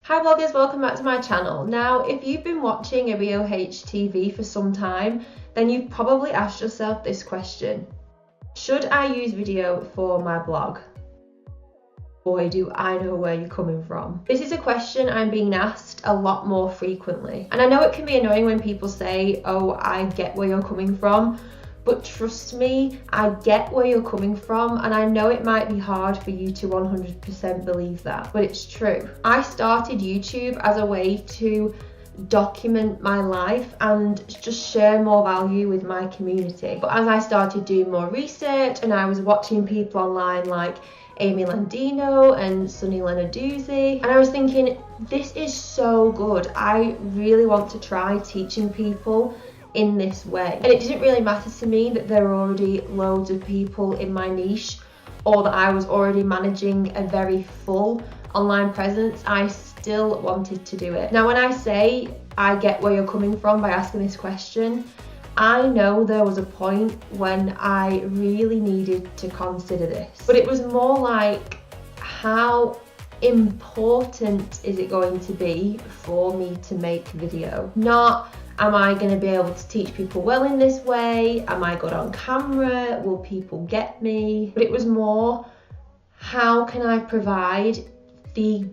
Hi bloggers, welcome back to my channel. Now, if you've been watching a RioHTV for some time, then you've probably asked yourself this question. Should I use video for my blog? Boy, do I know where you're coming from. This is a question I'm being asked a lot more frequently. And I know it can be annoying when people say, oh, I get where you're coming from. But trust me, I get where you're coming from, and I know it might be hard for you to 100% believe that, but it's true. I started YouTube as a way to document my life and just share more value with my community. But as I started doing more research and I was watching people online like Amy Landino and Sunny Lenarduzzi, and I was thinking, this is so good. I really want to try teaching people in this way. And it didn't really matter to me that there were already loads of people in my niche or that I was already managing a very full online presence. I still wanted to do it. Now, when I say I get where you're coming from by asking this question, I know there was a point when I really needed to consider this, but it was more like, how important is it going to be for me to make video? Not, am I going to be able to teach people well in this way? Am I good on camera? Will people get me? But it was more, how can I provide the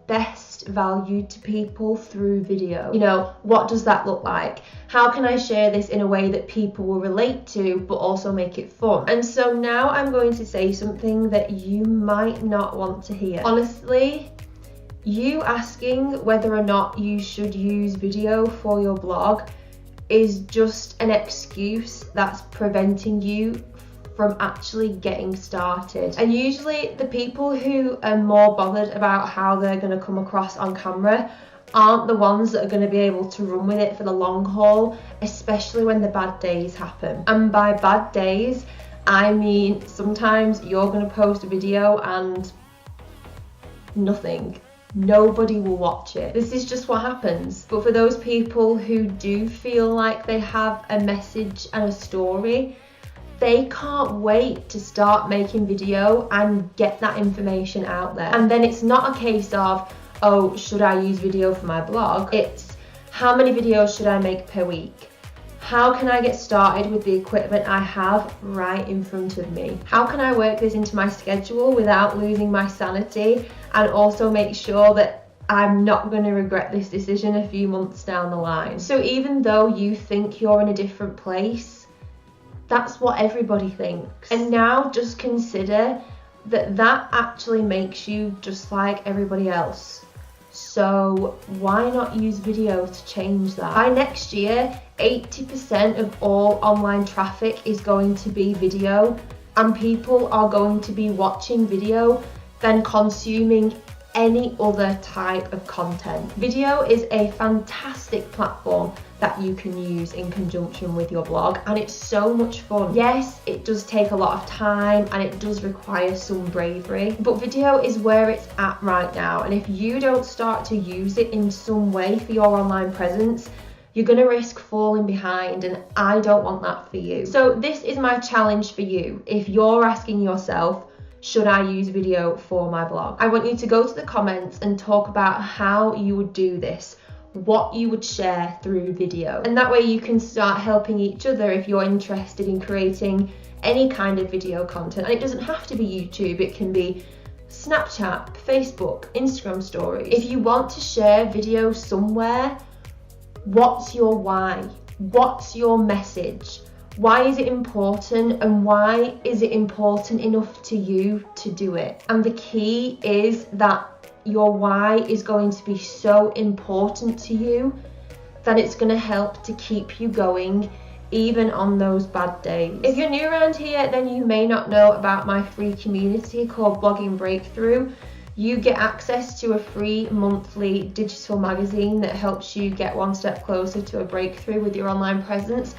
best value to people through video? You know, what does that look like? How can I share this in a way that people will relate to, but also make it fun? And so now I'm going to say something that you might not want to hear. Honestly, you asking whether or not you should use video for your blog is just an excuse that's preventing you from actually getting started. And usually the people who are more bothered about how they're going to come across on camera aren't the ones that are going to be able to run with it for the long haul, especially when the bad days happen. And by bad days, I mean sometimes you're going to post a video and nothing. Nobody will watch it. This is just what happens. But for those people who do feel like they have a message and a story, they can't wait to start making video and get that information out there. And then it's not a case of, oh, should I use video for my blog? It's, how many videos should I make per week? How can I get started with the equipment I have right in front of me? How can I work this into my schedule without losing my sanity, and also make sure that I'm not going to regret this decision a few months down the line? So even though you think you're in a different place, that's what everybody thinks. And now just consider that that actually makes you just like everybody else. So why not use video to change that? By next year, 80% of all online traffic is going to be video, and people are going to be watching video than consuming any other type of content. Video is a fantastic platform that you can use in conjunction with your blog, and it's so much fun. Yes, it does take a lot of time and it does require some bravery, but video is where it's at right now, and if you don't start to use it in some way for your online presence, you're going to risk falling behind, and I don't want that for you. So this is my challenge for you. If you're asking yourself, should I use video for my blog? I want you to go to the comments and talk about how you would do this, what you would share through video. And that way you can start helping each other if you're interested in creating any kind of video content. And it doesn't have to be YouTube, it can be Snapchat, Facebook, Instagram stories. If you want to share video somewhere, what's your why? What's your message? Why is it important, and why is it important enough to you to do it? And the key is that your why is going to be so important to you that it's going to help to keep you going even on those bad days. If you're new around here, then you may not know about my free community called Blogging Breakthrough. You get access to a free monthly digital magazine that helps you get one step closer to a breakthrough with your online presence.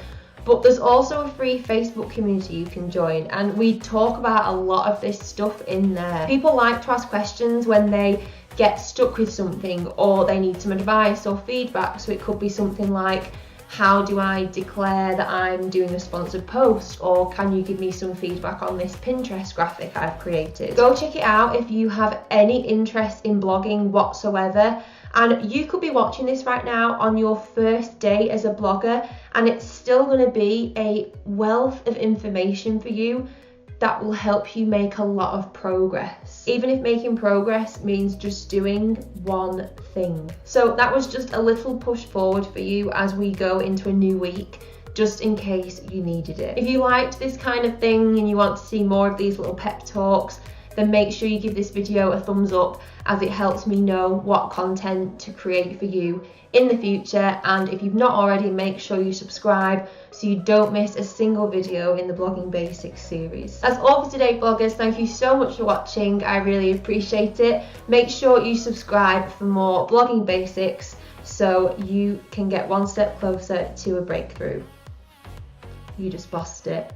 But there's also a free Facebook community you can join, and we talk about a lot of this stuff in there. People like to ask questions when they get stuck with something or they need some advice or feedback. So it could be something like, how do I declare that I'm doing a sponsored post? Or can you give me some feedback on this Pinterest graphic I've created? Go check it out if you have any interest in blogging whatsoever. And you could be watching this right now on your first day as a blogger, and it's still going to be a wealth of information for you that will help you make a lot of progress, even if making progress means just doing one thing. So that was just a little push forward for you as we go into a new week, just in case you needed it. If you liked this kind of thing and you want to see more of these little pep talks, then make sure you give this video a thumbs up, as it helps me know what content to create for you in the future. And if you've not already, make sure you subscribe so you don't miss a single video in the Blogging Basics series. That's all for today, bloggers. Thank you so much for watching. I really appreciate it. Make sure you subscribe for more blogging basics so you can get one step closer to a breakthrough. You just bossed it.